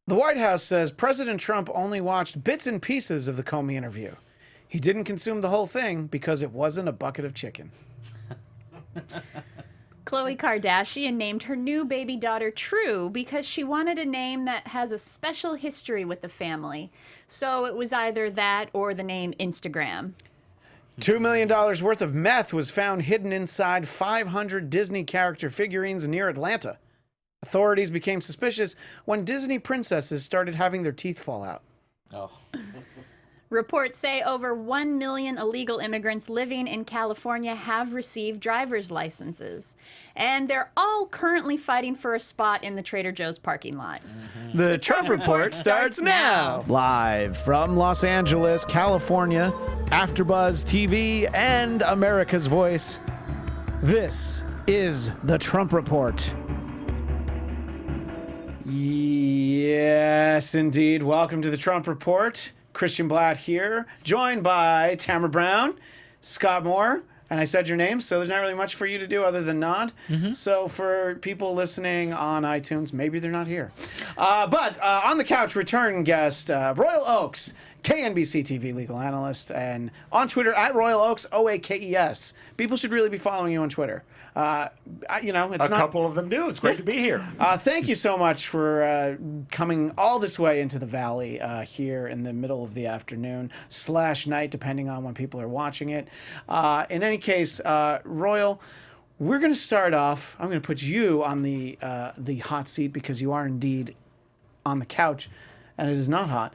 The White House says President Trump only watched bits and pieces of the Comey interview. He didn't consume the whole thing because it wasn't a bucket of chicken. Khloe Kardashian named her new baby daughter True because she wanted a name that has a special history with the family. So it was either that or the name Instagram. $2 million worth of meth was found hidden inside 500 Disney character figurines near Atlanta. Authorities became suspicious when Disney princesses started having their teeth fall out. Oh. Reports say over 1 million illegal immigrants living in California have received driver's licenses. And they're all currently fighting for a spot in the Trader Joe's parking lot. The Trump Report starts now. Live from Los Angeles, California, AFTERBUZZ TV, and America's Voice. This is the Trump Report. Yes, indeed. Welcome to the Trump Report. Christian Bladt here, joined by Tamra Brown, Scott Moore, and I said your name, so there's not really much for you to do other than nod. So for people listening on iTunes, maybe they're not here. But on the couch, return guest, Royal Oakes, KNBC TV legal analyst, and on Twitter, at Royal Oakes, OAKES. People should really be following you on Twitter. You know, it's a couple of them do. It's great to be here. Thank you so much for coming all this way into the Valley here in the middle of the afternoon / night, depending on when people are watching it. In any case, Royal, we're going to start off. I'm going to put you on the hot seat because you are indeed on the couch, and it is not hot.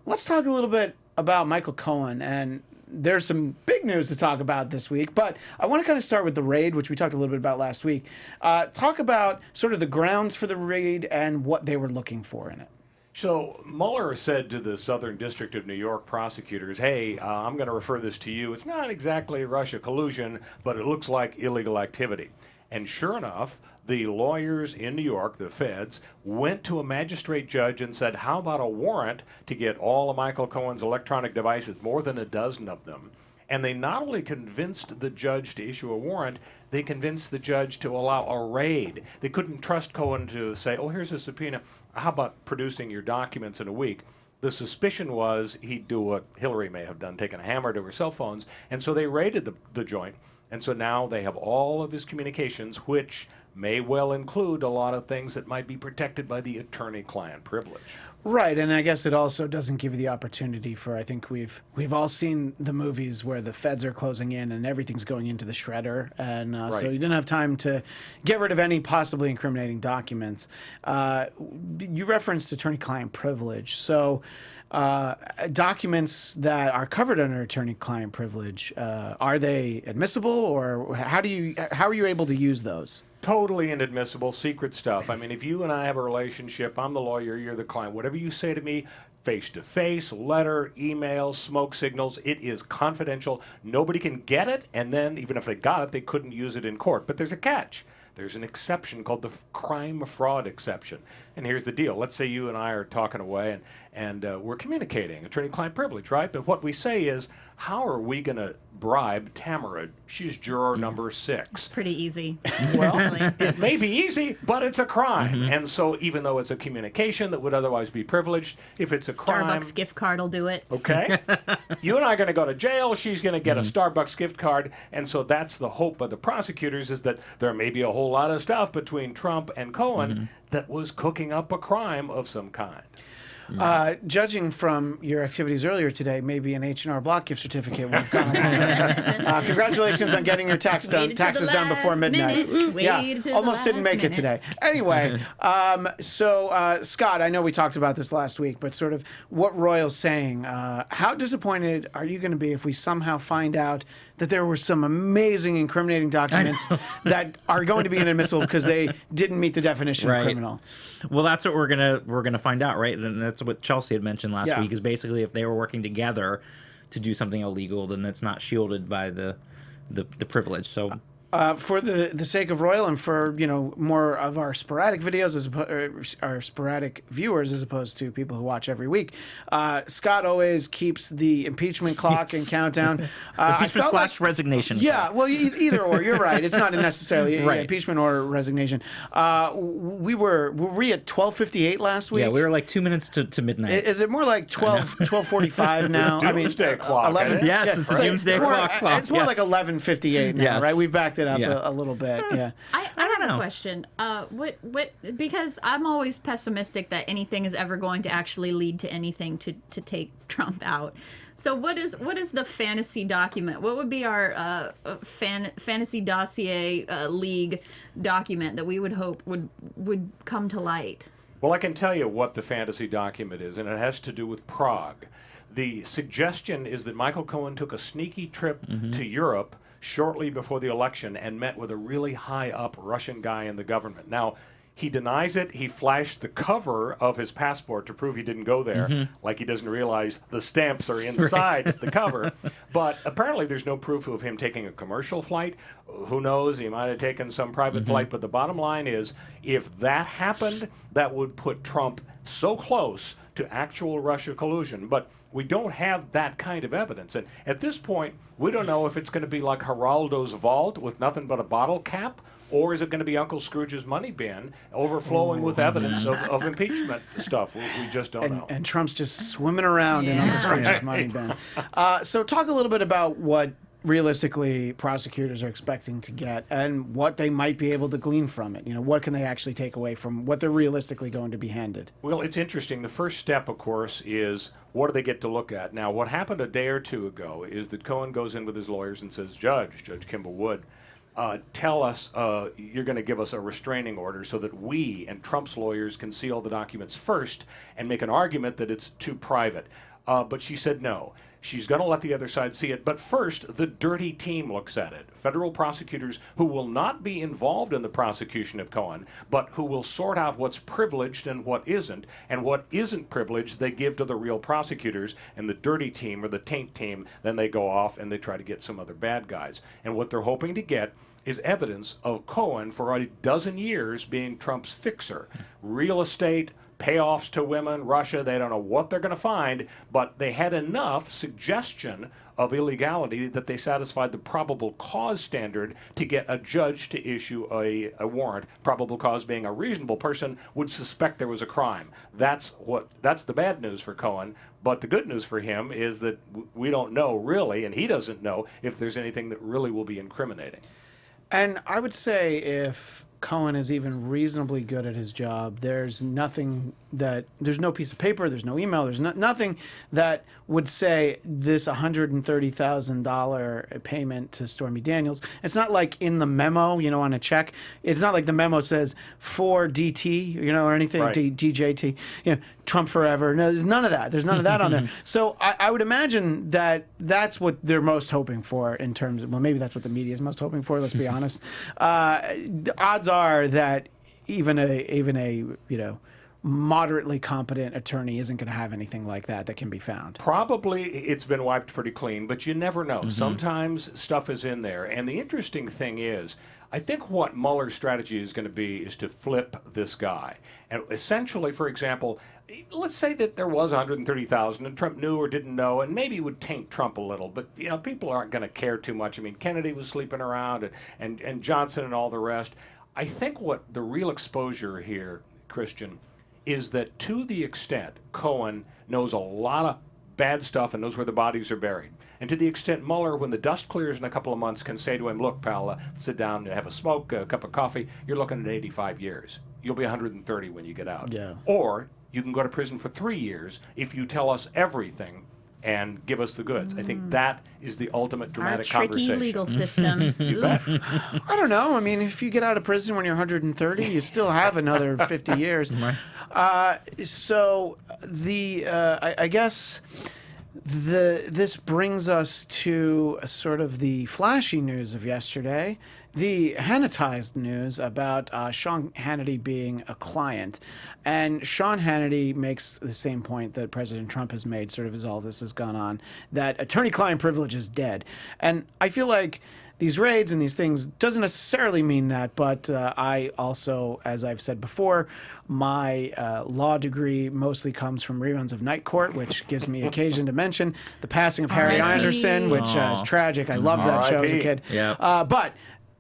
Let's talk a little bit about Michael Cohen, and there's some big news to talk about this week, but I want to kind of start with the raid, which we talked a little bit about last week. Talk about sort of the grounds for the raid and what they were looking for in it. So Mueller said to the Southern District of New York prosecutors, hey, I'm going to refer this to you. It's not exactly Russia collusion, but it looks like illegal activity. And sure enough, the lawyers in New York, the feds, went to a magistrate judge and said, how about a warrant to get all of Michael Cohen's electronic devices, more than a dozen of them? And they not only convinced the judge to issue a warrant, they convinced the judge to allow a raid. They couldn't trust Cohen to say, oh, here's a subpoena. How about producing your documents in a week? The suspicion was he'd do what Hillary may have done, taken a hammer to her cell phones. And so they raided the joint. And so now they have all of his communications, which may well include a lot of things that might be protected by the attorney-client privilege. Right, and I guess it also doesn't give you the opportunity for, I think we've all seen the movies where the feds are closing in and everything's going into the shredder, and Right. so you didn't have time to get rid of any possibly incriminating documents. You referenced attorney-client privilege, so documents that are covered under attorney-client privilege, are they admissible, or how are you able to use those? Totally inadmissible, secret stuff. I mean, if you and I have a relationship, I'm the lawyer, you're the client, whatever you say to me, face-to-face, letter, email, smoke signals, it is confidential. Nobody can get it, and then even if they got it, they couldn't use it in court. But there's a catch. There's an exception called the crime fraud exception. And here's the deal. Let's say you and I are talking away and we're communicating, attorney-client privilege, right? But what we say is, how are we going to bribe Tamara? She's juror number 6. Pretty easy. Well, it may be easy, but it's a crime. And so even though it's a communication that would otherwise be privileged, if it's a crime... Starbucks gift card will do it. Okay. You and I are going to go to jail. She's going to get a Starbucks gift card. And so that's the hope of the prosecutors, is that there may be a whole lot of stuff between Trump and Cohen that was cooking up a crime of some kind. Judging from your activities earlier today, maybe an H&R Block gift certificate would have gone along. Congratulations on getting your taxes done before midnight. Almost didn't make it today. Anyway, so Scott, I know we talked about this last week, but sort of what Royal's saying, how disappointed are you going to be if we somehow find out that there were some amazing incriminating documents that are going to be inadmissible because they didn't meet the definition of criminal? Well, that's what we're gonna find out, right? And that's what Chelsea had mentioned last week, is basically if they were working together to do something illegal, then that's not shielded by the privilege. So For the sake of Royal and for more of our sporadic videos our sporadic viewers as opposed to people who watch every week, Scott always keeps the impeachment clock and countdown. Impeachment / resignation. Yeah, well, either or. You're right. It's not necessarily impeachment or resignation. Were we at 12:58 last week? Yeah, we were like 2 minutes to midnight. Is it more like 12:45 now? Doomsday clock. 11. Yes, it's a doomsday clock. It's more like 11:58 now, right? We've backed it up a little bit. Yeah. I have a question. Because I'm always pessimistic that anything is ever going to actually lead to anything to take Trump out. So what is the fantasy document? What would be our fantasy dossier league document that we would hope would come to light? Well, I can tell you what the fantasy document is, and it has to do with Prague. The suggestion is that Michael Cohen took a sneaky trip to Europe shortly before the election and met with a really high-up Russian guy in the government. Now, he denies it. He flashed the cover of his passport to prove he didn't go there, like he doesn't realize the stamps are inside the cover. But apparently there's no proof of him taking a commercial flight. Who knows? He might have taken some private flight. But the bottom line is, if that happened, that would put Trump so close to actual Russia collusion. But we don't have that kind of evidence. And at this point, we don't know if it's going to be like Geraldo's vault with nothing but a bottle cap, or is it going to be Uncle Scrooge's money bin overflowing with evidence of impeachment stuff? We just don't know. And Trump's just swimming around in Uncle Scrooge's money bin. So talk a little bit about what realistically prosecutors are expecting to get and what they might be able to glean from it. What can they actually take away from what they're realistically going to be handed? Well, it's interesting. The first step, of course, is what do they get to look at? Now, what happened a day or two ago is that Cohen goes in with his lawyers and says, Judge Kimball Wood, tell us you're going to give us a restraining order so that we and Trump's lawyers can see all the documents first and make an argument that it's too private. But she said no. She's going to let the other side see it. But first, the dirty team looks at it. Federal prosecutors who will not be involved in the prosecution of Cohen, but who will sort out what's privileged and what isn't. And what isn't privileged, they give to the real prosecutors. And the dirty team, or the taint team, then they go off and they try to get some other bad guys. And what they're hoping to get is evidence of Cohen for a dozen years being Trump's fixer. Real estate, payoffs to women, Russia, they don't know what they're going to find, but they had enough suggestion of illegality that they satisfied the probable cause standard to get a judge to issue a warrant. Probable cause being a reasonable person would suspect there was a crime. That's the bad news for Cohen. But the good news for him is that we don't know really, and he doesn't know if there's anything that really will be incriminating. And I would say if Cohen is even reasonably good at his job, there's no piece of paper, there's no email, there's nothing that would say this $130,000 payment to Stormy Daniels. It's not like in the memo, on a check. It's not like the memo says for DT, or anything, right. DJT, Trump forever. No, there's none of that. There's none of that on there. So I would imagine that that's what they're most hoping for in terms of, well, maybe that's what the media is most hoping for, let's be honest. Odds are that even a moderately competent attorney isn't going to have anything like that can be found. Probably it's been wiped pretty clean, but you never know. Sometimes stuff is in there. And the interesting thing is, I think what Mueller's strategy is going to be is to flip this guy. And essentially, for example, let's say that there was 130,000 and Trump knew or didn't know, and maybe it would taint Trump a little, but people aren't going to care too much. I mean, Kennedy was sleeping around and Johnson and all the rest. I think what the real exposure here, Christian, is that to the extent Cohen knows a lot of bad stuff and knows where the bodies are buried, and to the extent Mueller, when the dust clears in a couple of months, can say to him, look, pal, sit down and have a smoke, a cup of coffee, you're looking at 85 years. You'll be 130 when you get out. Yeah. Or you can go to prison for 3 years if you tell us everything and give us the goods. I think that is the ultimate dramatic conversation. Our tricky legal system. You bet. I don't know. I mean, if you get out of prison when you're 130, you still have another 50 years. Right. So I guess this brings us to sort of the flashy news of yesterday, the Hannitized news about Sean Hannity being a client. And Sean Hannity makes the same point that President Trump has made, sort of as all this has gone on, that attorney-client privilege is dead. And I feel like these raids and these things doesn't necessarily mean that, but I also, as I've said before, my law degree mostly comes from reruns of Night Court, which gives me occasion to mention the passing of Harry Anderson, which is tragic. I loved that show as a kid. Yeah. But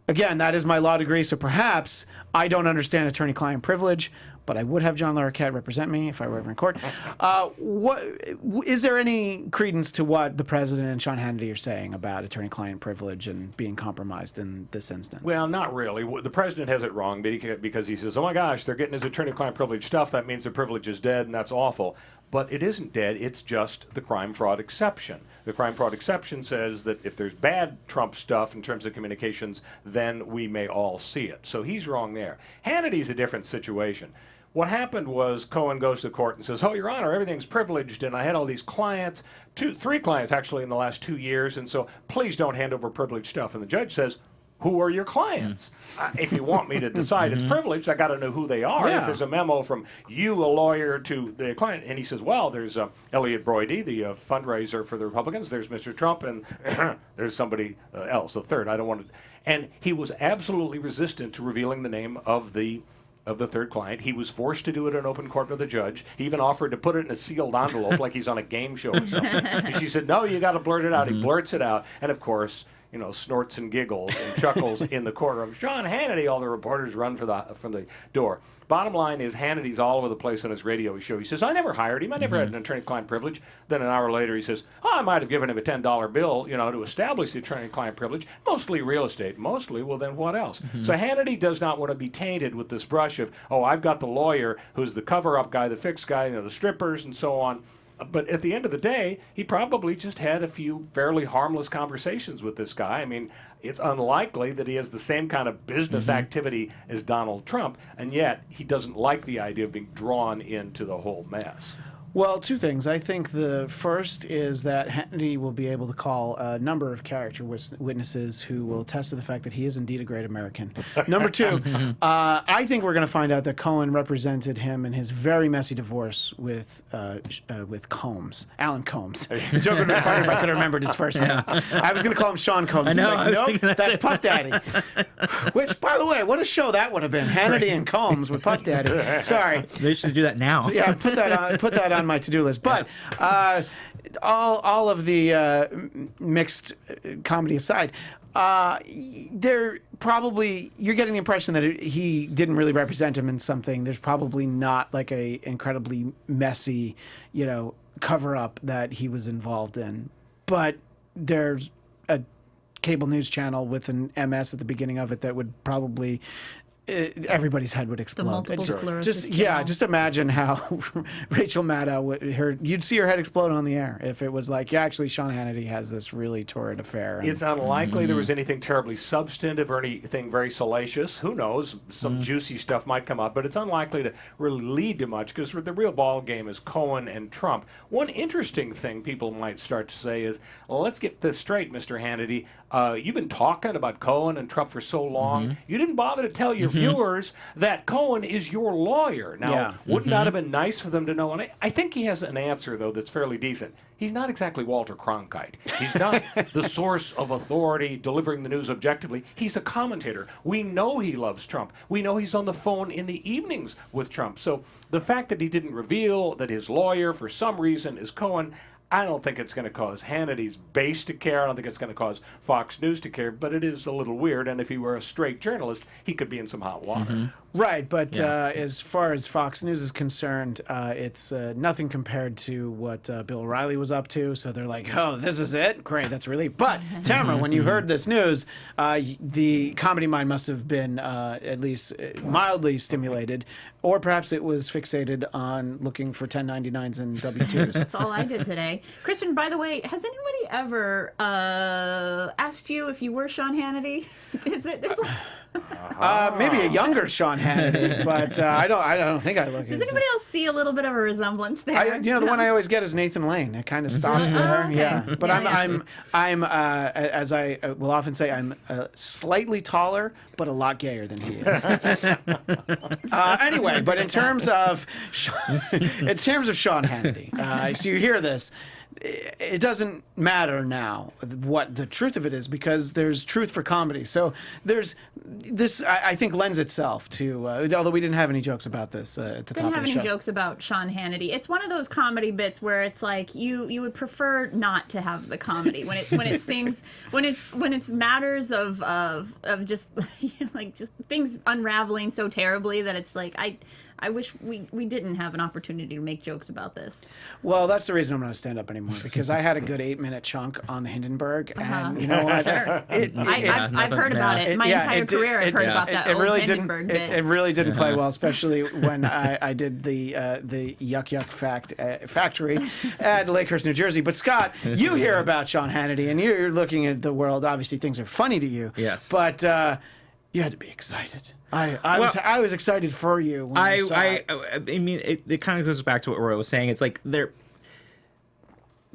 again, that is my law degree, so perhaps I don't understand attorney-client privilege, but I would have John Larroquette represent me if I were ever in court. Is there any credence to what the president and Sean Hannity are saying about attorney-client privilege and being compromised in this instance? Well, not really. The president has it wrong because he says, oh my gosh, they're getting his attorney-client privilege stuff. That means the privilege is dead, and that's awful. But it isn't dead. It's just the crime-fraud exception. The crime-fraud exception says that if there's bad Trump stuff in terms of communications, then we may all see it. So he's wrong there. Hannity's a different situation. What happened was Cohen goes to court and says, oh, Your Honor, everything's privileged, and I had all these clients, three clients actually in the last 2 years, and so please don't hand over privileged stuff. And the judge says, who are your clients? If you want me to decide it's privileged, I got to know who they are. Yeah. If there's a memo from you, a lawyer, to the client, and he says, well, there's Elliot Broidy, the fundraiser for the Republicans. There's Mr. Trump, and there's somebody else, the third. I don't want to. And he was absolutely resistant to revealing the name of the third client. He was forced to do it in open court with the judge. He even offered to put it in a sealed envelope like he's on a game show or something. And she said, no, you got to blurt it out. He blurts it out. And, of course, snorts and giggles and chuckles in the courtroom. Sean Hannity, all the reporters run from the door. Bottom line is Hannity's all over the place on his radio show. He says, I never hired him. I never had an attorney-client privilege. Then an hour later he says, I might have given him a $10 bill, to establish the attorney-client privilege. Mostly real estate. Mostly, well, then what else? So Hannity does not want to be tainted with this brush of, I've got the lawyer who's the cover-up guy, the fix guy, the strippers and so on. But at the end of the day, he probably just had a few fairly harmless conversations with this guy. I mean, it's unlikely that he has the same kind of business activity as Donald Trump, and yet he doesn't like the idea of being drawn into the whole mess. Well, two things. I think the first is that Hannity will be able to call a number of character witnesses who will attest to the fact that he is indeed a great American. Number two, I think we're going to find out that Cohen represented him in his very messy divorce with Combs, Alan Combs. The joke would have been funny if I could have remembered his first name. I was going to call him Sean Combs. I know, Nope, that's Puff Daddy. Which, by the way, what a show that would have been. Hannity and Combs with Puff Daddy. Sorry. They should do that now. So, yeah, put that on my to-do list. But all of the mixed comedy aside, you're getting the impression that he didn't really represent him in something. There's probably not like a incredibly messy, cover-up that he was involved in. But there's a cable news channel with an MS at the beginning of it that would probably everybody's head would explode. The multiple sclerosis. Just imagine how Rachel Maddow you'd see her head explode on the air if it was like, actually Sean Hannity has this really torrid affair. It's unlikely there was anything terribly substantive or anything very salacious. Who knows? Some juicy stuff might come up, but it's unlikely to really lead to much because the real ball game is Cohen and Trump. One interesting thing people might start to say is, let's get this straight, Mr. Hannity. You've been talking about Cohen and Trump for so long. You didn't bother to tell your viewers that Cohen is your lawyer. Now, wouldn't that have been nice for them to know? And I think he has an answer, though, that's fairly decent. He's not exactly Walter Cronkite. He's not the source of authority delivering the news objectively. He's a commentator. We know he loves Trump. We know he's on the phone in the evenings with Trump. So the fact that he didn't reveal that his lawyer, for some reason, is Cohen, I don't think it's going to cause Hannity's base to care. I don't think it's going to cause Fox News to care, but it is a little weird. And if he were a straight journalist, he could be in some hot water. Right, but as far as Fox News is concerned, it's nothing compared to what Bill O'Reilly was up to. So they're like, oh, this is it? Great, that's relief. But, Tamra, when you heard this news, the comedy mind must have been at least mildly stimulated, or perhaps it was fixated on looking for 1099s and W-2s. That's all I did today. Christian, by the way, has anybody ever asked you if you were Sean Hannity? Maybe a younger Sean Hannity, but I don't think I look. Does anybody else see a little bit of a resemblance there? The one I always get is Nathan Lane. It kind of stops there. okay. Yeah, but Yeah, I'm as I will often say, I'm slightly taller, but a lot gayer than he is. Anyway, but in terms of Sean Hannity, so you hear this. It doesn't matter now what the truth of it is, because there's truth for comedy. So there's this, I think, lends itself to, although we didn't have any jokes about this at the top of the show. Didn't have any jokes about Sean Hannity. It's one of those comedy bits where it's like you would prefer not to have the comedy when it's matters of just like just things unraveling so terribly that it's like I wish we didn't have an opportunity to make jokes about this. Well, that's the reason I'm going to stand up anymore, because I had a good 8-minute chunk on the Hindenburg, and you know what? Sure. I've heard about it. My entire career I've heard about that old Hindenburg bit. It really didn't play well, especially when I did the Yuck Yuck factory at Lakehurst, New Jersey. But Scott, you hear about Sean Hannity, and you're looking at the world. Obviously, things are funny to you. Yes. But you had to be excited. I was excited for you when I saw it. I mean, it kind of goes back to what Roy was saying. It's like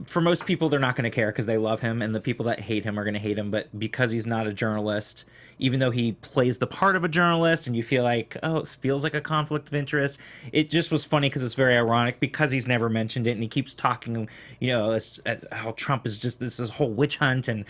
for most people, they're not going to care because they love him, and the people that hate him are going to hate him. But because he's not a journalist, even though he plays the part of a journalist, and you feel like, oh, it feels like a conflict of interest, it just was funny because it's very ironic because he's never mentioned it, and he keeps talking, how Trump is just this whole witch hunt and,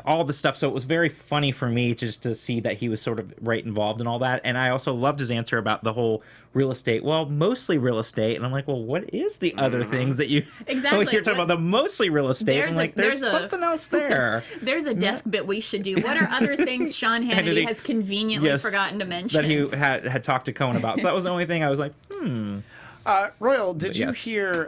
all this stuff. So it was very funny for me just to see that he was sort of right involved in all that. And I also loved his answer about the whole real estate. Well, mostly real estate. And I'm like, well, what is the other things that you... Exactly. You're talking about the mostly real estate. I'm like, there's something else there. There's a desk bit we should do. What are other things Sean Hannity has conveniently forgotten to mention? That he had talked to Cohen about. So that was the only thing I was like, Royal, did you hear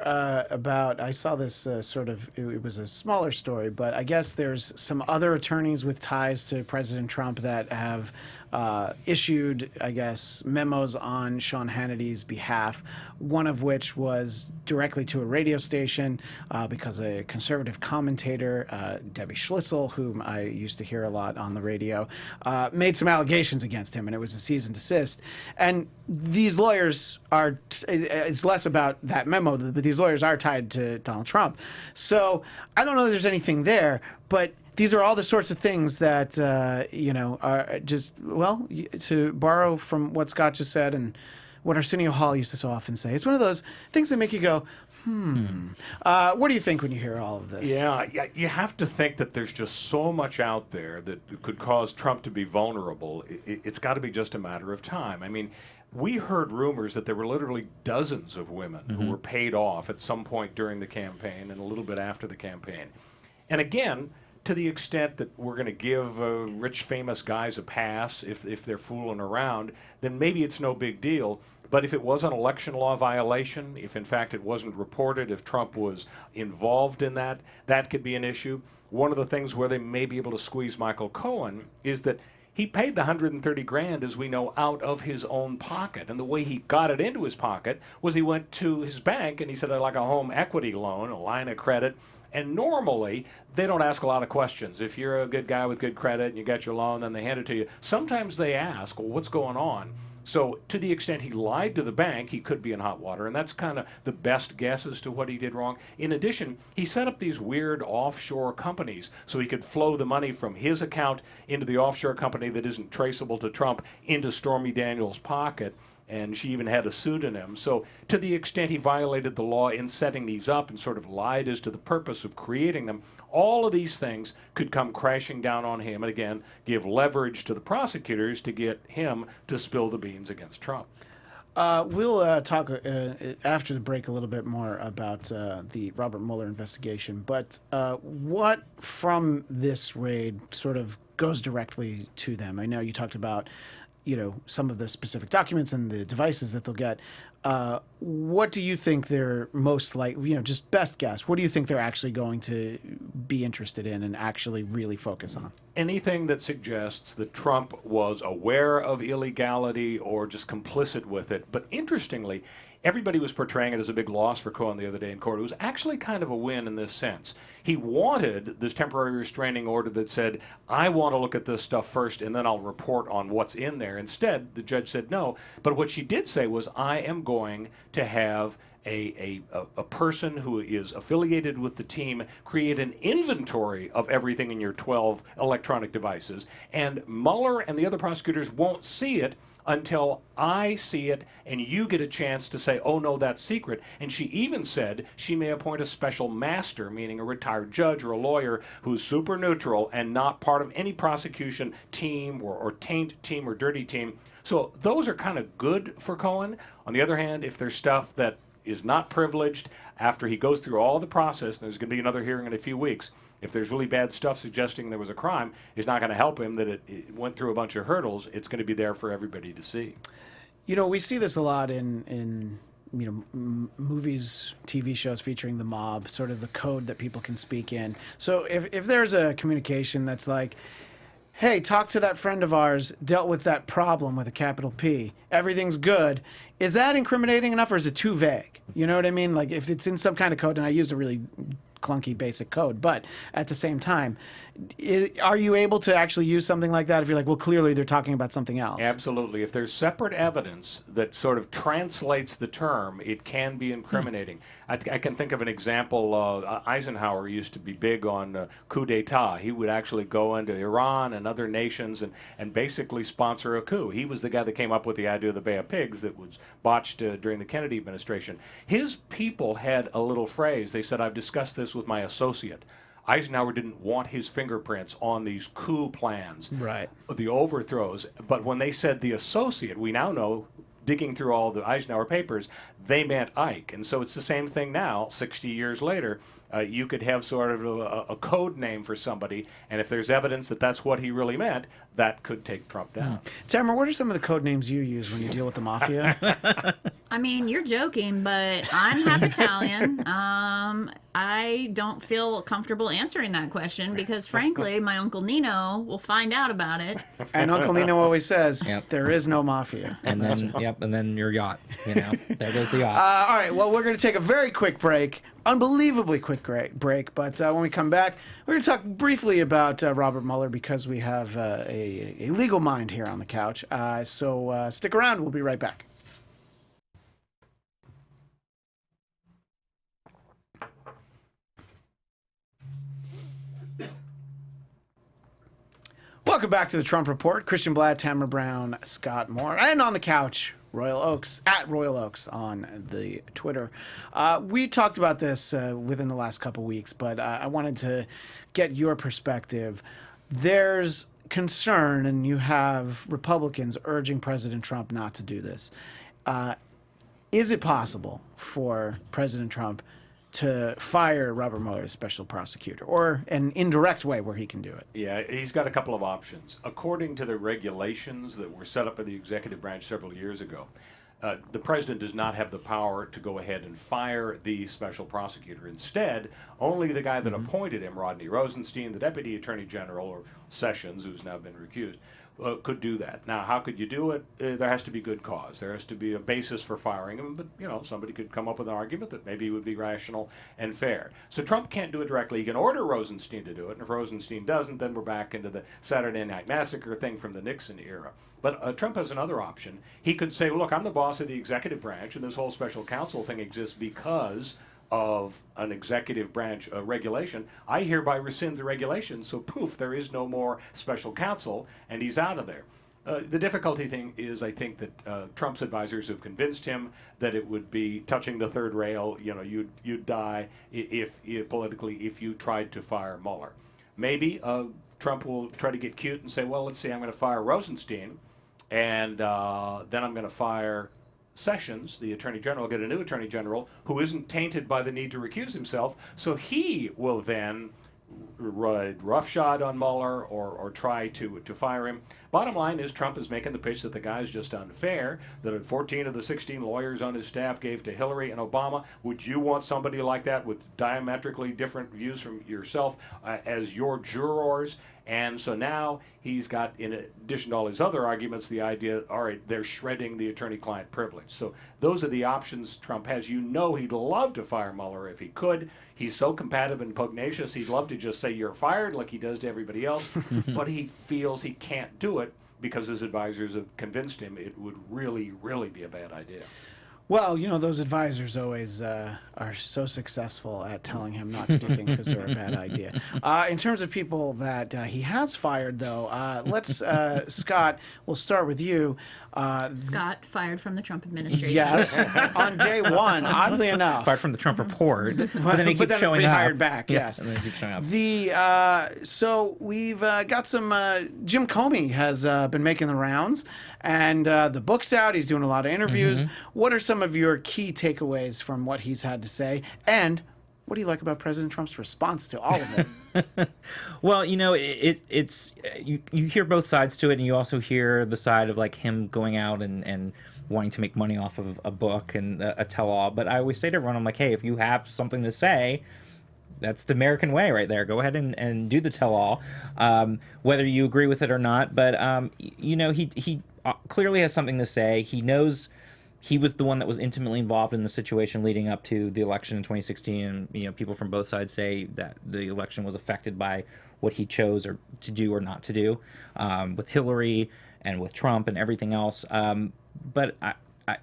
about, I saw this it was a smaller story, but I guess there's some other attorneys with ties to President Trump that have issued, I guess, memos on Sean Hannity's behalf, one of which was directly to a radio station because a conservative commentator, Debbie Schlissel, whom I used to hear a lot on the radio, made some allegations against him, and it was a cease and desist. And these lawyers are, it's less about that memo, but these lawyers are tied to Donald Trump. So I don't know that there's anything there, but these are all the sorts of things that, are just, well, to borrow from what Scott just said and what Arsenio Hall used to so often say, it's one of those things that make you go, what do you think when you hear all of this? Yeah, you have to think that there's just so much out there that could cause Trump to be vulnerable. It's got to be just a matter of time. I mean, we heard rumors that there were literally dozens of women who were paid off at some point during the campaign and a little bit after the campaign. And again, to the extent that we're going to give rich, famous guys a pass if they're fooling around, then maybe it's no big deal. But if it was an election law violation, if in fact it wasn't reported, if Trump was involved in that, that could be an issue. One of the things where they may be able to squeeze Michael Cohen is that he paid the $130,000, as we know, out of his own pocket. And the way he got it into his pocket was he went to his bank and he said, I'd like a home equity loan, a line of credit. And normally, they don't ask a lot of questions. If you're a good guy with good credit and you got your loan, then they hand it to you. Sometimes they ask, well, what's going on? So to the extent he lied to the bank, he could be in hot water. And that's kind of the best guess as to what he did wrong. In addition, he set up these weird offshore companies so he could flow the money from his account into the offshore company that isn't traceable to Trump into Stormy Daniels' pocket. And she even had a pseudonym. So to the extent he violated the law in setting these up and sort of lied as to the purpose of creating them, all of these things could come crashing down on him and, again, give leverage to the prosecutors to get him to spill the beans against Trump. We'll talk after the break a little bit more about the Robert Mueller investigation. But what from this raid sort of goes directly to them? I know you talked about some of the specific documents and the devices that they'll get. What do you think they're most like, just best guess, what do you think they're actually going to be interested in and actually really focus on? Anything that suggests that Trump was aware of illegality or just complicit with it. But interestingly, everybody was portraying it as a big loss for Cohen the other day in court. It was actually kind of a win in this sense. He wanted this temporary restraining order that said, I want to look at this stuff first and then I'll report on what's in there. Instead, the judge said no. But what she did say was, I am going to have a person who is affiliated with the team create an inventory of everything in your 12 electronic devices, and Mueller and the other prosecutors won't see it until I see it and you get a chance to say, oh no, that's secret. And she even said she may appoint a special master, meaning a retired judge or a lawyer who's super neutral and not part of any prosecution team or taint team or dirty team. So those are kind of good for Cohen. On the other hand, if there's stuff that is not privileged after he goes through all the process, and there's going to be another hearing in a few weeks, if there's really bad stuff suggesting there was a crime, it's not going to help him that it went through a bunch of hurdles. It's going to be there for everybody to see. We see this a lot in movies, TV shows featuring the mob, sort of the code that people can speak in. So if there's a communication that's like, hey, talk to that friend of ours, dealt with that problem with a capital P, everything's good, is that incriminating enough or is it too vague? You know what I mean? Like if it's in some kind of code, and I used a really clunky basic code, but at the same time, are you able to actually use something like that if you're like, well, clearly they're talking about something else? Absolutely. If there's separate evidence that sort of translates the term, it can be incriminating. I can think of an example. Eisenhower used to be big on coup d'etat. He would actually go into Iran and other nations and basically sponsor a coup. He was the guy that came up with the idea of the Bay of Pigs that was botched during the Kennedy administration. His people had a little phrase. They said, I've discussed this with my associate. Eisenhower didn't want his fingerprints on these coup plans, right? The overthrows. But when they said the associate, we now know, digging through all the Eisenhower papers, they meant Ike. And so it's the same thing now, 60 years later. You could have sort of a code name for somebody, and if there's evidence that that's what he really meant, that could take Trump down. Tamra, what are some of the code names you use when you deal with the mafia? I mean, you're joking, but I'm half Italian. I don't feel comfortable answering that question because, frankly, my Uncle Nino will find out about it. And Uncle Nino always says, Yep. there is no mafia. And then, and then your yacht, there goes the yacht. All right, well, we're going to take a very quick break, unbelievably quick break, but when we come back, we're going to talk briefly about Robert Mueller because we have a legal mind here on the couch. So stick around, we'll be right back. Welcome back to the Trump Report. Christian Bladt, Tamra Brown, Scott Moore, and on the couch, Royal Oaks, at Royal Oaks on the Twitter. We talked about this within the last couple weeks, but I wanted to get your perspective. There's concern, and you have Republicans urging President Trump not to do this. Is it possible for President Trump to fire Robert Mueller as special prosecutor, or an indirect way where he can do it? Yeah, he's got a couple of options. According to the regulations that were set up by the executive branch several years ago, the president does not have the power to go ahead and fire the special prosecutor. Instead, only the guy that appointed him, Rodney Rosenstein, the deputy attorney general, or Sessions, who's now been recused, could do that. Now, how could you do it? There has to be good cause. There has to be a basis for firing him, but, somebody could come up with an argument that maybe would be rational and fair. So Trump can't do it directly. He can order Rosenstein to do it, and if Rosenstein doesn't, then we're back into the Saturday Night Massacre thing from the Nixon era. But Trump has another option. He could say, well, look, I'm the boss of the executive branch, and this whole special counsel thing exists because of an executive branch regulation. I hereby rescind the regulation, so poof, there is no more special counsel, and he's out of there. The difficulty thing is, I think that Trump's advisors have convinced him that it would be touching the third rail. You'd die if you tried to fire Mueller. Maybe Trump will try to get cute and say, well, let's see, I'm going to fire Rosenstein, and then I'm going to fire Sessions, the attorney general, get a new attorney general who isn't tainted by the need to recuse himself, so he will then ride roughshod on Mueller or try to fire him. Bottom line is Trump is making the pitch that the guy is just unfair, that 14 of the 16 lawyers on his staff gave to Hillary and Obama. Would you want somebody like that with diametrically different views from yourself as your jurors? And so now he's got, in addition to all his other arguments, the idea, all right, they're shredding the attorney-client privilege. So those are the options Trump has. You know he'd love to fire Mueller if he could. He's so combative and pugnacious, he'd love to just say you're fired like he does to everybody else, but he feels he can't do it because his advisors have convinced him it would really, really be a bad idea. Well, you know, those advisors always are so successful at telling him not to do things because they're a bad idea. In terms of people that he has fired, though, let's, Scott, we'll start with you. Scott fired from the Trump administration. Yes, on day one, oddly enough. Apart from the Trump report, but then he keeps showing up. Hired back, yes. And then he keeps showing up. So we've got some, Jim Comey has been making the rounds, and the book's out. He's doing a lot of interviews. What are some of your key takeaways from what he's had to say? And what do you like about President Trump's response to all of it? Well, you know, it's you hear both sides to it, and you also hear the side of like him going out and wanting to make money off of a book and a tell-all. But I always say to everyone, I'm like, hey, if you have something to say, that's the American way right there. Go ahead and do the tell-all, whether you agree with it or not. But you know, he clearly has something to say. He knows. He was the one that was intimately involved in the situation leading up to the election in 2016, and you know, people from both sides say that the election was affected by what he chose or to do or not to do with Hillary and with Trump and everything else. But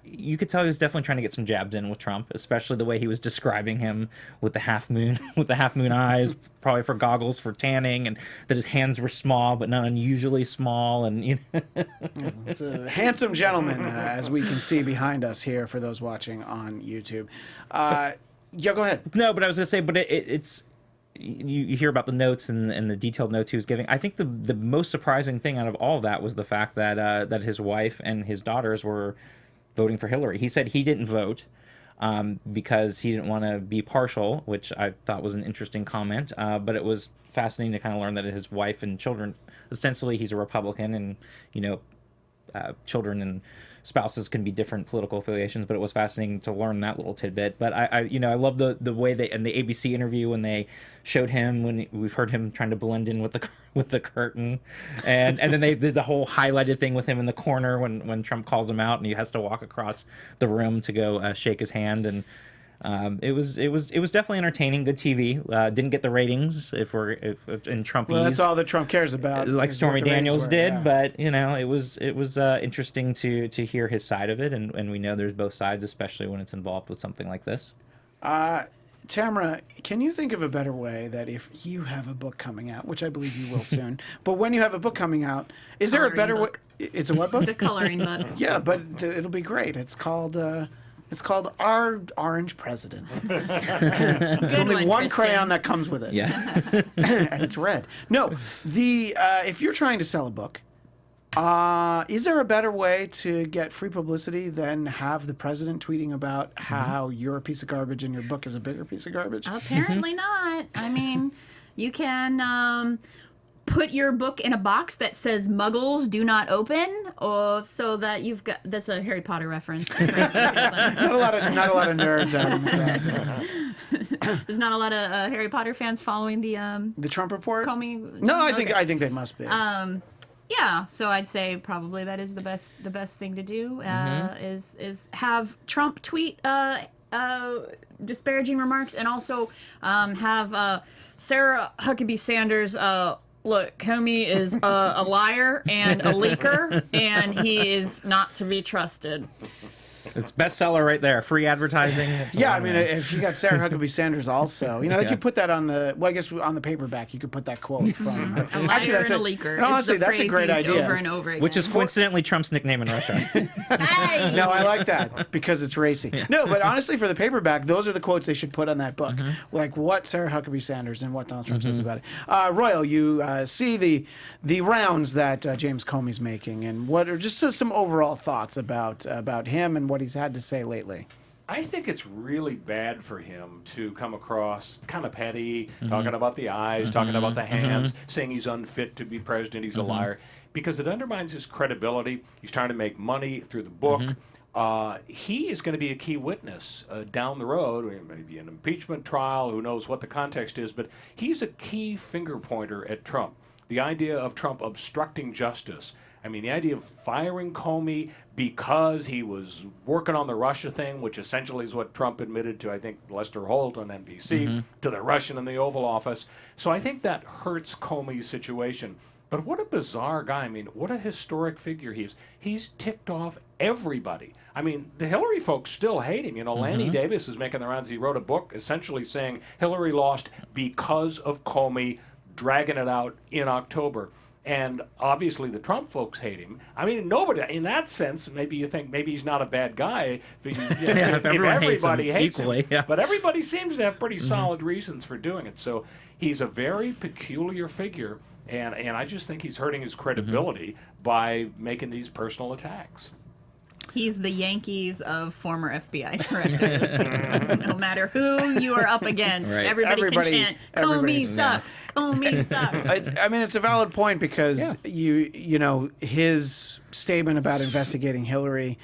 you could tell he was definitely trying to get some jabs in with Trump, especially the way he was describing him with the half moon, with the half moon eyes, probably for goggles for tanning, and that his hands were small but not unusually small, and you know. It's a handsome gentleman, as we can see behind us here for those watching on YouTube. Yeah, go ahead. No, but I was gonna say, but it's. You hear about the notes and the detailed notes he was giving. I think the most surprising thing out of all of that was the fact that that his wife and his daughters were voting for Hillary. He said he didn't vote because he didn't want to be partial, which I thought was an interesting comment. But it was fascinating to kind of learn that his wife and children, ostensibly he's a Republican, and you know, children and spouses can be different political affiliations, but it was fascinating to learn that little tidbit. But I you know, I love the way they, in the ABC interview, when they showed him, when we've heard him trying to blend in with the curtain, and then they did the whole highlighted thing with him in the corner when Trump calls him out and he has to walk across the room to go shake his hand. And it was definitely entertaining, good TV. Didn't get the ratings if in Trumpies. Well, that's all that Trump cares about. Like Stormy Daniels did, yeah. But you know, it was interesting to hear his side of it, and we know there's both sides, especially when it's involved with something like this. Tamra, can you think of a better way that if you have a book coming out, which I believe you will soon, but when you have a book coming out, is there a better way? It's a what book? It's a coloring book. Yeah, but it'll be great. It's called Our Orange President. There's only one crayon that comes with it. Yeah. And it's red. No, if you're trying to sell a book, is there a better way to get free publicity than have the president tweeting about how you're a piece of garbage and your book is a bigger piece of garbage? Apparently not. I mean, you can put your book in a box that says "Muggles do not open," or so that you've got. That's a Harry Potter reference. not a lot of nerds out in the crowd. There's not a lot of Harry Potter fans following the Trump report. Comey. No, I think they must be. Yeah, so I'd say probably that is the best thing to do. Is have Trump tweet disparaging remarks, and also have Sarah Huckabee Sanders. Look, Comey is a liar and a leaker, and he is not to be trusted. It's bestseller right there. Free advertising. Yeah, I mean, if you got Sarah Huckabee Sanders also, you know, you could put that on the. Well, I guess on the paperback, you could put that quote from. A liar and a leaker. And honestly, is the that's a phrase great used idea. Over and over again. Which is coincidentally Trump's nickname in Russia. Hey! No, I like that because it's racy. Yeah. No, but honestly, for the paperback, those are the quotes they should put on that book, like what Sarah Huckabee Sanders and what Donald Trump says about it. Royal, you see the rounds that James Comey's making, and what are just some overall thoughts about him and what he's had to say lately. I think it's really bad for him to come across kind of petty, talking about the eyes, talking about the hands, saying he's unfit to be president, he's a liar, because it undermines his credibility. He's trying to make money through the book. He is going to be a key witness down the road, maybe an impeachment trial, who knows what the context is, but he's a key finger pointer at Trump. The idea of Trump obstructing justice. I mean, the idea of firing Comey because he was working on the Russia thing, which essentially is what Trump admitted to, I think, Lester Holt on NBC, to the Russian in the Oval Office. So I think that hurts Comey's situation. But what a bizarre guy. I mean, what a historic figure he is. He's ticked off everybody. I mean, the Hillary folks still hate him. You know, Lanny Davis is making the rounds. He wrote a book essentially saying Hillary lost because of Comey, dragging it out in October. And obviously the Trump folks hate him. I mean, nobody, in that sense, maybe you think maybe he's not a bad guy if everybody hates equally, him. yeah. But everybody seems to have pretty solid reasons for doing it. So he's a very peculiar figure, and I just think he's hurting his credibility by making these personal attacks. He's the Yankees of former FBI directors. No matter who you are up against, everybody can chant, Comey sucks, Comey sucks. I mean, it's a valid point because you know, his statement about investigating Hillary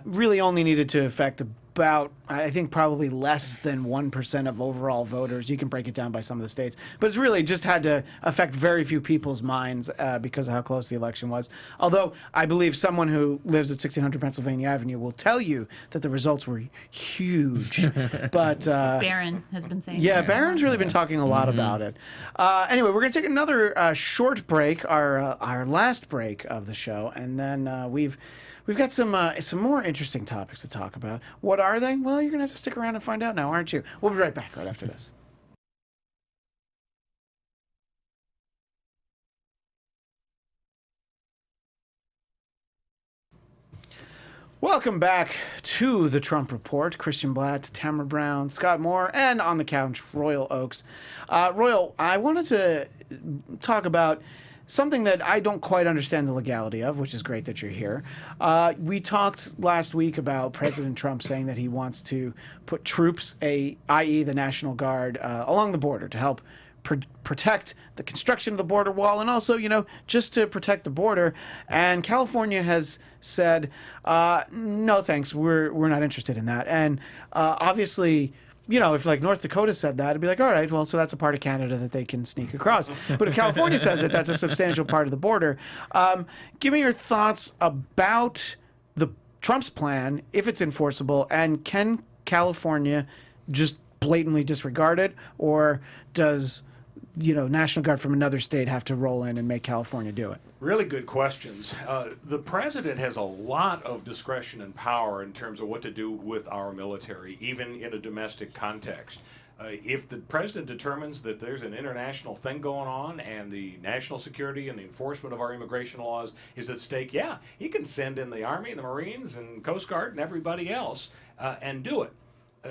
really only needed to affect about, I think, probably less than 1% of overall voters. You can break it down by some of the states, but it's really just had to affect very few people's minds because of how close the election was. Although I believe someone who lives at 1600 Pennsylvania Avenue will tell you that the results were huge. But Barron has been saying yeah, that. Barron's really been talking a lot about it. Anyway, we're going to take another short break, our last break of the show, and then we've got some more interesting topics to talk about. What are they? Well, you're going to have to stick around and find out now, aren't you? We'll be right back right after this. Welcome back to the Trump Report. Christian Bladt, Tamra Brown, Scott Moore, and on the couch, Royal Oakes. Royal, I wanted to talk about something that I don't quite understand the legality of, which is great that you're here. We talked last week about President Trump saying that he wants to put troops, i.e. the National Guard, along the border to help protect the construction of the border wall and also, you know, just to protect the border. And California has said, no, thanks, we're not interested in that. And obviously, you know, if like North Dakota said that, it'd be like, all right, well, so that's a part of Canada that they can sneak across. But if California says it, that's a substantial part of the border. Give me your thoughts about the Trump's plan, if it's enforceable, and can California just blatantly disregard it, or does, you know, National Guard from another state have to roll in and make California do it? Really good questions. The president has a lot of discretion and power in terms of what to do with our military, even in a domestic context. If the president determines that there's an international thing going on and the national security and the enforcement of our immigration laws is at stake, yeah, he can send in the Army and the Marines and Coast Guard and everybody else and do it.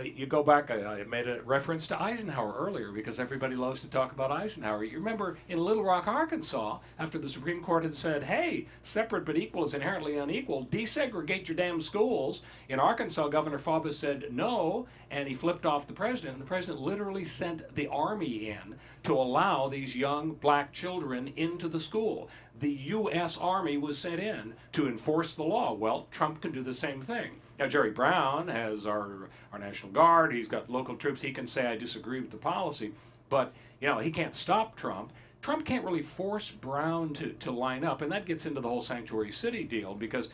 You go back, I made a reference to Eisenhower earlier because everybody loves to talk about Eisenhower. You remember in Little Rock, Arkansas, after the Supreme Court had said, hey, separate but equal is inherently unequal, desegregate your damn schools. In Arkansas, Governor Faubus said no, and he flipped off the president. And the president literally sent the Army in to allow these young black children into the school. The U.S. Army was sent in to enforce the law. Well, Trump can do the same thing. Now, Jerry Brown has our National Guard. He's got local troops. He can say, I disagree with the policy. But, you know, he can't stop Trump. Trump can't really force Brown to line up. And that gets into the whole sanctuary city deal because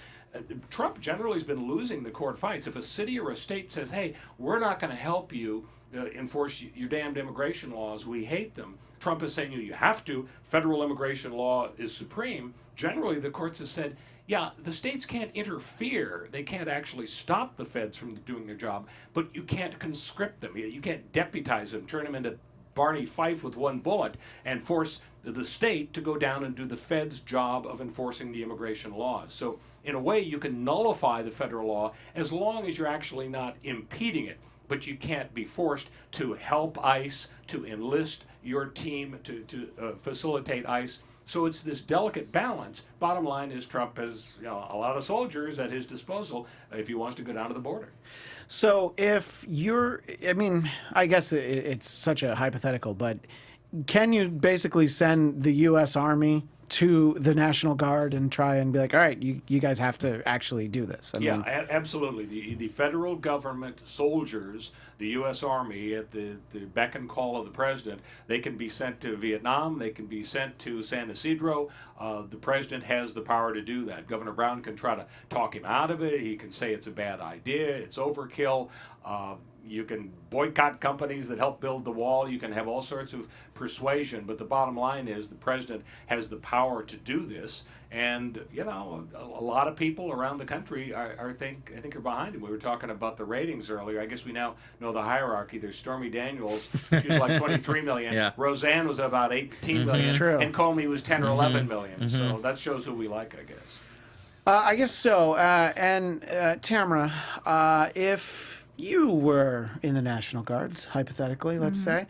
Trump generally has been losing the court fights. If a city or a state says, hey, we're not going to help you enforce your damned immigration laws, we hate them, Trump is saying you have to. Federal immigration law is supreme. Generally, the courts have said, yeah, the states can't interfere. They can't actually stop the feds from doing their job, but you can't conscript them. You can't deputize them, turn them into Barney Fife with one bullet, and force the state to go down and do the feds' job of enforcing the immigration laws. So in a way, you can nullify the federal law as long as you're actually not impeding it. But you can't be forced to help ICE, to enlist your team to facilitate ICE. So it's this delicate balance. Bottom line is Trump has a lot of soldiers at his disposal if he wants to go down to the border. So if you're, I mean, I guess it's such a hypothetical, but can you basically send the U.S. Army to the National Guard and try and be like, all right, you guys have to actually do this? I mean, Absolutely. The federal government soldiers, the U.S. Army, at the beck and call of the president, they can be sent to Vietnam. They can be sent to San Ysidro. The president has the power to do that. Governor Brown can try to talk him out of it. He can say it's a bad idea. It's overkill. You can boycott companies that help build the wall. You can have all sorts of persuasion. But the bottom line is the president has the power to do this. And, a lot of people around the country I think are behind him. We were talking about the ratings earlier. I guess we now know the hierarchy. There's Stormy Daniels. She was like 23 million. Yeah. Roseanne was about 18 million. That's true. And Comey was 10 or 11 million. So that shows who we like, I guess. I guess so. And Tamra, if you were in the National Guard, hypothetically, let's say,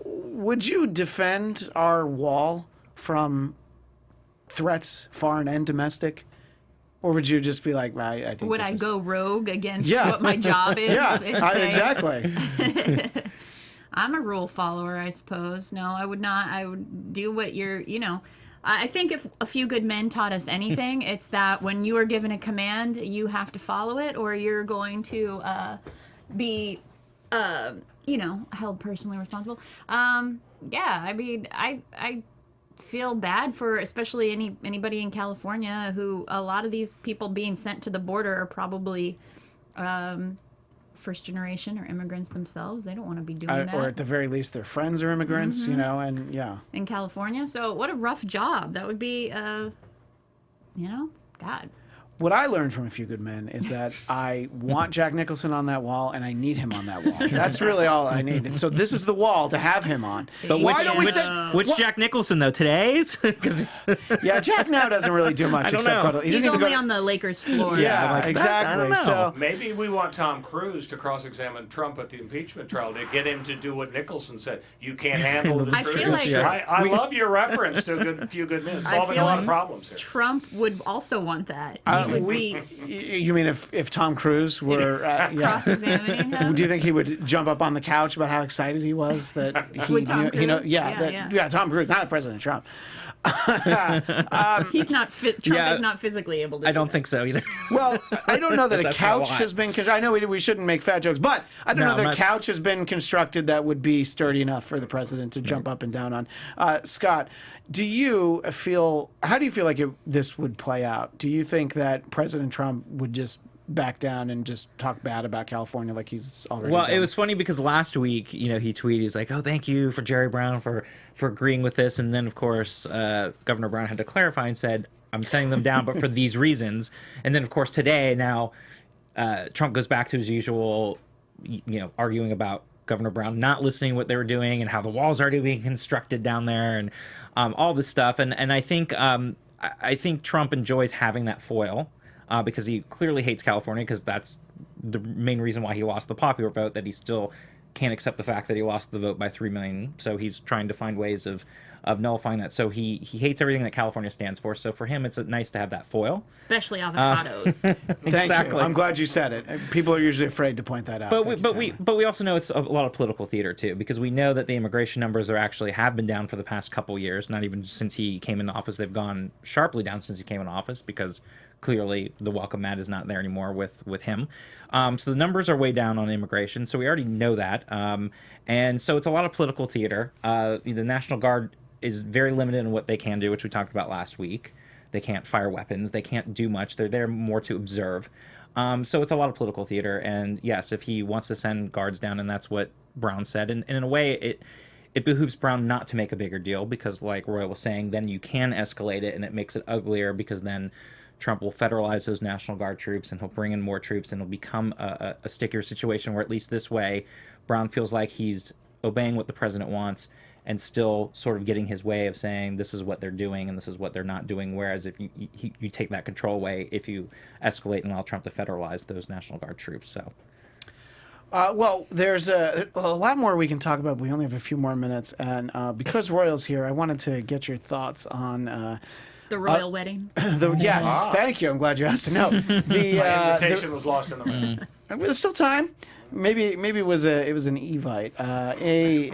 would you defend our wall from threats, foreign and domestic? Or would you just be like, I think Would this I is... go rogue against what my job is? Yeah, and say, exactly. I'm a rule follower, I suppose. No, I would not. I would do what you're, I think if a few good men taught us anything, it's that when you are given a command, you have to follow it, or you're going to be, held personally responsible. I mean, I feel bad for especially anybody in California who a lot of these people being sent to the border are probably first generation or immigrants themselves. They don't want to be doing that. Or at the very least, their friends are immigrants, and yeah. In California. So what a rough job. That would be, God. What I learned from A Few Good Men is that I want Jack Nicholson on that wall, and I need him on that wall. That's really all I need. And so this is the wall to have him on. But why don't we say... Which Jack Nicholson, though? Today's? Yeah, Jack now doesn't really do much except cuddle. He He's doesn't even only go on the Lakers floor. Yeah, like, exactly. I don't know. So Maybe we want Tom Cruise to cross-examine Trump at the impeachment trial to get him to do what Nicholson said. You can't handle the I truth. feel like- I love your reference to A Few Good Men, solving a lot of problems here. Trump would also want that. He would be you mean if Tom Cruise were... cross-examining him. Do you think he would jump up on the couch about how excited he was that he With Tom Cruise? Tom Cruise, not President Trump. He's not fit. Trump is not physically able to. I don't think so either. Well, I don't know that a That's not a couch lot. has been... I know we shouldn't make fat jokes, but I don't know that I'm a not- couch has been constructed that would be sturdy enough for the president to jump up and down on. Scott, how do you feel like this would play out? Do you think that President Trump would just back down and just talk bad about California like he's already Well, done? it was funny because last week, he tweeted, he's like, "Oh, thank you for Jerry Brown for agreeing with this," and then of course, Governor Brown had to clarify and said, "I'm sending them down, but for these reasons." And then of course today, now Trump goes back to his usual, arguing about Governor Brown not listening to what they were doing and how the wall's already being constructed down there and all this stuff. And I think Trump enjoys having that foil. Because he clearly hates California, because that's the main reason why he lost the popular vote, that he still can't accept the fact that he lost the vote by 3 million. So he's trying to find ways of nullifying that. So he hates everything that California stands for. So for him, it's nice to have that foil. Especially avocados. Thank you. I'm glad you said it. People are usually afraid to point that out. But we also know it's a lot of political theater too, because we know that the immigration numbers have been down for the past couple years. Not even since he came into office, they've gone sharply down since he came into office, because clearly the welcome mat is not there anymore with him. So the numbers are way down on immigration. So we already know that. And so it's a lot of political theater. The National Guard is very limited in what they can do, which we talked about last week. They can't fire weapons. They can't do much. They're there more to observe. So it's a lot of political theater. And yes, if he wants to send guards down, and that's what Brown said, and in a way it behooves Brown not to make a bigger deal, because like Roy was saying, then you can escalate it and it makes it uglier, because then Trump will federalize those National Guard troops and he'll bring in more troops, and it'll become a stickier situation where at least this way Brown feels like he's obeying what the president wants and still sort of getting his way of saying this is what they're doing and this is what they're not doing. Whereas if you take that control away, if you escalate and allow Trump to federalize those National Guard troops. So Well, there's a lot more we can talk about. We only have a few more minutes, and because Royal's here, I wanted to get your thoughts on The royal wedding. yes, thank you. I'm glad you asked to know. My invitation was lost in the mail. There's still time. Maybe it was an Evite. The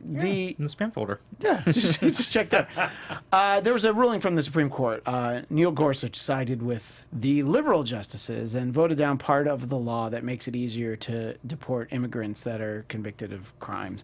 In the spam folder. yeah, just check that. There was a ruling from the Supreme Court. Neil Gorsuch sided with the liberal justices and voted down part of the law that makes it easier to deport immigrants that are convicted of crimes.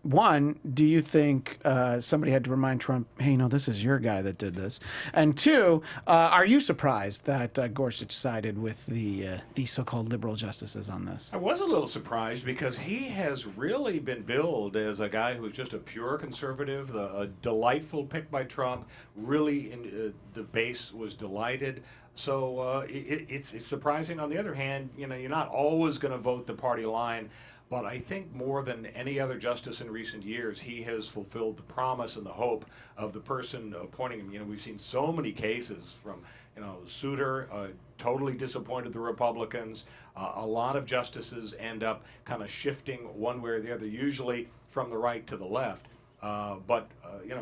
One, do you think somebody had to remind Trump, hey, no, this is your guy that did this? And two, are you surprised that Gorsuch sided with the so-called liberal justices on this? I was a little surprised because he has really been billed as a guy who's just a pure conservative, a delightful pick by Trump. Really, the base was delighted. So it's surprising. On the other hand, you're not always going to vote the party line. But I think more than any other justice in recent years, he has fulfilled the promise and the hope of the person appointing him. We've seen so many cases from, Souter totally disappointed the Republicans. A lot of justices end up kind of shifting one way or the other, usually from the right to the left. But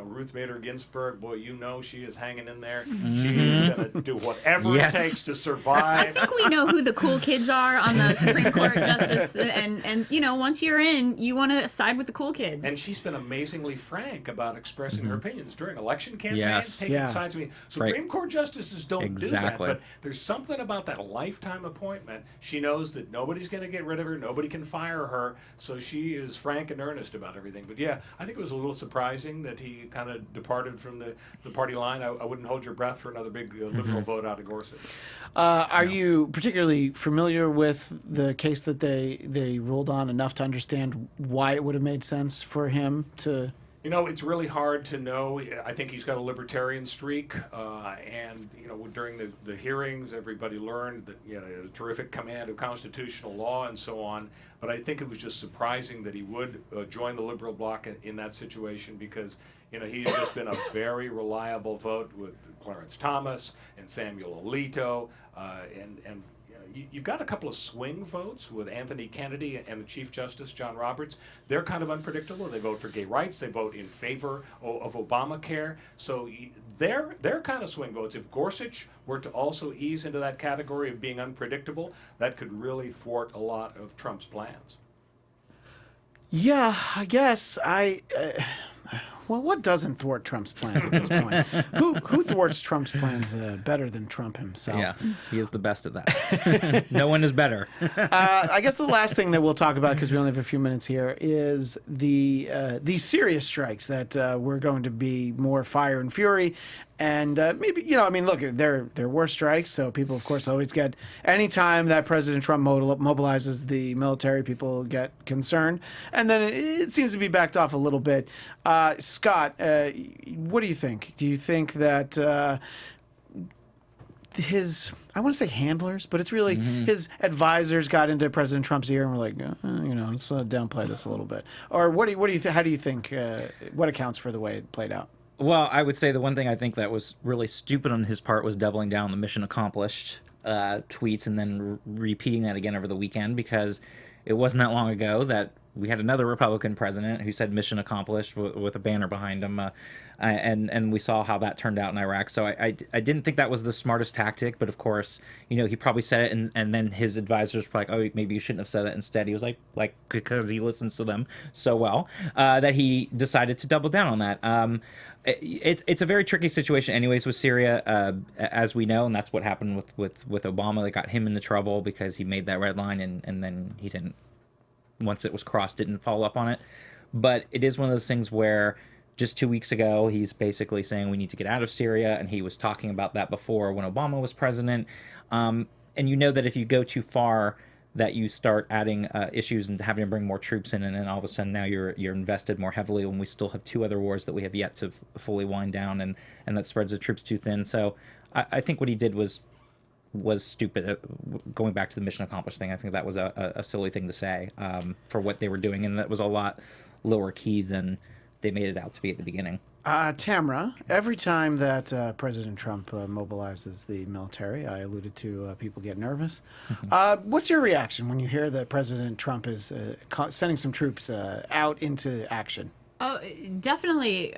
Ruth Bader Ginsburg, boy, she is hanging in there. She is going to do whatever it takes to survive. I think we know who the cool kids are on the Supreme Court justice, and once you're in, you want to side with the cool kids. And she's been amazingly frank about expressing her opinions during election campaigns, Yes. taking sides. Supreme Court justices don't do that, Exactly. but there's something about that lifetime appointment. She knows that nobody's going to get rid of her, nobody can fire her, so she is frank and earnest about everything. But yeah, I think it was a little surprising that he kind of departed from the party line. I wouldn't hold your breath for another big liberal vote out of Gorsuch. Are you particularly familiar with the case that they ruled on enough to understand why it would have made sense for him to? It's really hard to know. I think he's got a libertarian streak, and during the hearings, everybody learned that a terrific command of constitutional law and so on. But I think it was just surprising that he would join the liberal bloc in that situation because he's just been a very reliable vote with Clarence Thomas and Samuel Alito, and you've got a couple of swing votes with Anthony Kennedy and the Chief Justice, John Roberts. They're kind of unpredictable. They vote for gay rights. They vote in favor of Obamacare. So they're kind of swing votes. If Gorsuch were to also ease into that category of being unpredictable, that could really thwart a lot of Trump's plans. Yeah, I guess well, what doesn't thwart Trump's plans at this point? Who thwarts Trump's plans better than Trump himself? Yeah, he is the best at that. No one is better. I guess the last thing that we'll talk about, because we only have a few minutes here, is the serious strikes that we're going to be more fire and fury. And maybe, look, there were strikes, so people, of course, always get, anytime that President Trump mobilizes the military, people get concerned. And then it seems to be backed off a little bit. Scott, what do you think? Do you think that I want to say handlers, but it's really his advisors got into President Trump's ear and were like, let's downplay this a little bit? Or how do you think, what accounts for the way it played out? Well, I would say the one thing I think that was really stupid on his part was doubling down on the mission accomplished tweets and then repeating that again over the weekend, because it wasn't that long ago that we had another Republican president who said mission accomplished with a banner behind him. And we saw how that turned out in Iraq. So I didn't think that was the smartest tactic. But of course, he probably said it, and then his advisors were like, oh, maybe you shouldn't have said that instead. He was like because he listens to them so well, that he decided to double down on that. It's a very tricky situation anyways with Syria, as we know, and that's what happened with Obama. They got him into trouble because he made that red line, and then he didn't, once it was crossed, didn't follow up on it. But it is one of those things where just 2 weeks ago, he's basically saying we need to get out of Syria, and he was talking about that before when Obama was president. And that if you go too far, that you start adding issues and having to bring more troops in, and then all of a sudden now you're invested more heavily when we still have two other wars that we have yet to fully wind down, and that spreads the troops too thin. So I think what he did was stupid. Going back to the mission accomplished thing, I think that was a silly thing to say for what they were doing, and that was a lot lower key than they made it out to be at the beginning. Tamra, every time that President Trump mobilizes the military, I alluded to people get nervous. What's your reaction when you hear that President Trump is sending some troops out into action? Oh, definitely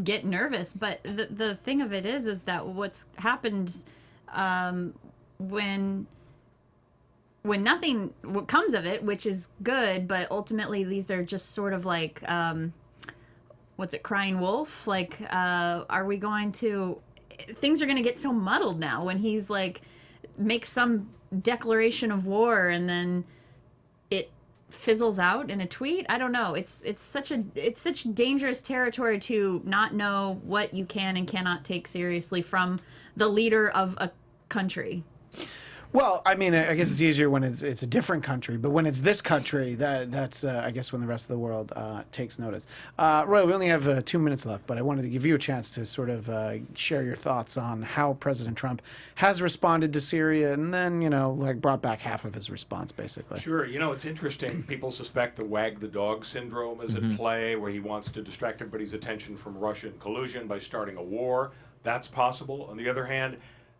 get nervous. But the thing of it is that what's happened when nothing comes of it, which is good, but ultimately these are just sort of like, what's it, crying wolf? Like, are we going to, things are going to get so muddled now when he's like, makes some declaration of war and then it fizzles out in a tweet. I don't know. It's such dangerous territory to not know what you can and cannot take seriously from the leader of a country. Well, I mean, I guess it's easier when it's a different country, but when it's this country, that's I guess when the rest of the world takes notice. Roy, we only have 2 minutes left, but I wanted to give you a chance to sort of share your thoughts on how President Trump has responded to Syria, and then like brought back half of his response, basically. Sure. It's interesting. People suspect the wag the dog syndrome is at play, where he wants to distract everybody's attention from Russian collusion by starting a war. That's possible. On the other hand,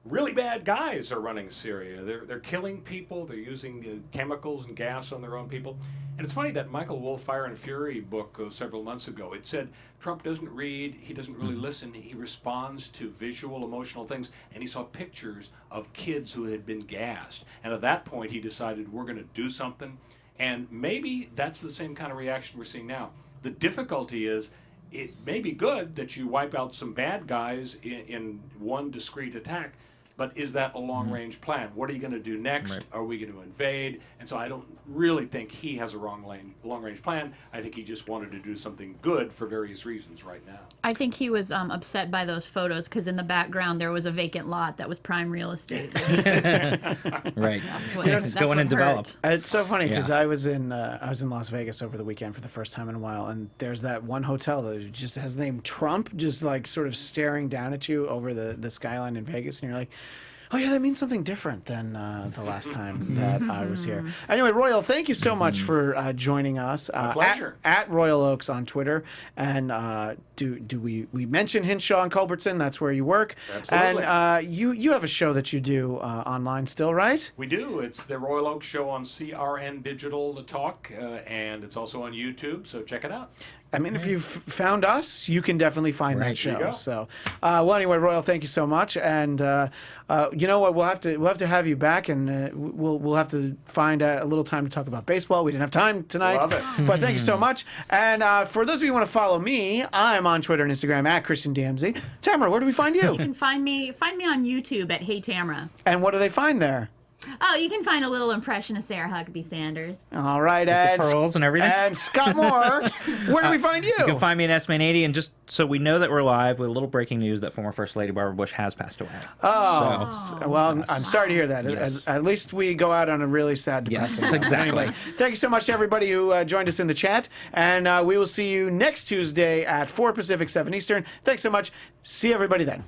really bad guys are running Syria. They're killing people. They're using chemicals and gas on their own people. And it's funny that Michael Wolff Fire and Fury book several months ago, it said Trump doesn't read, he doesn't really listen, he responds to visual, emotional things, and he saw pictures of kids who had been gassed. And at that point, he decided we're going to do something. And maybe that's the same kind of reaction we're seeing now. The difficulty is, it may be good that you wipe out some bad guys in one discrete attack, but is that a long-range plan? What are you going to do next? Right. Are we going to invade? And so I don't really think he has a long-range plan. I think he just wanted to do something good for various reasons right now. I think he was upset by those photos because in the background there was a vacant lot that was prime real estate. Right. That's go in and develop. It's so funny because I was in Las Vegas over the weekend for the first time in a while, and there's that one hotel that just has the name Trump, just like sort of staring down at you over the skyline in Vegas, and you're like, oh yeah, that means something different than the last time that I was here. Anyway, Royal, thank you so much for joining us. My pleasure. At Royal Oaks on Twitter, and do we mention Hinshaw and Culbertson? That's where you work. Absolutely. And you have a show that you do online still, right? We do. It's the Royal Oak Show on CRN Digital The Talk, and it's also on YouTube, so check it out. I mean, if you've found us, you can definitely find that There you show. go. So, well, anyway, Royal, thank you so much. And you know what? We'll have to have you back, and we'll have to find a little time to talk about baseball. We didn't have time tonight, Love it. but thank you so much. And for those of you who want to follow me, I'm on Twitter and Instagram at Christian DMZ. Tamra, where do we find you? You can find me on YouTube at Hey Tamra. And what do they find there? Oh, you can find a little impression of Sarah Huckabee Sanders. All right, and pearls and everything. And Scott Moore, where do we find you? You can find me at SMan80, and just so we know that we're live, with a little breaking news that former First Lady Barbara Bush has passed away. Well, I'm sorry to hear that. Yes. At least we go out on a really sad, depressing Yes, note. exactly. Anyway, thank you so much to everybody who joined us in the chat, and we will see you next Tuesday at 4 Pacific, 7 Eastern. Thanks so much. See everybody then.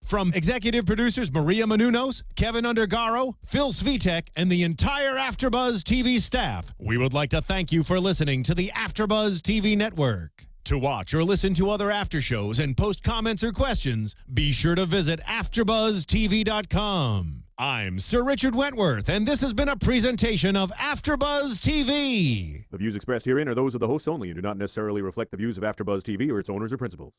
From executive producers Maria Menounos, Kevin Undergaro, Phil Svitek, and the entire AfterBuzz TV staff, we would like to thank you for listening to the AfterBuzz TV network. To watch or listen to other after shows and post comments or questions, be sure to visit AfterBuzzTV.com. I'm Sir Richard Wentworth, and this has been a presentation of AfterBuzz TV. The views expressed herein are those of the hosts only and do not necessarily reflect the views of AfterBuzz TV or its owners or principals.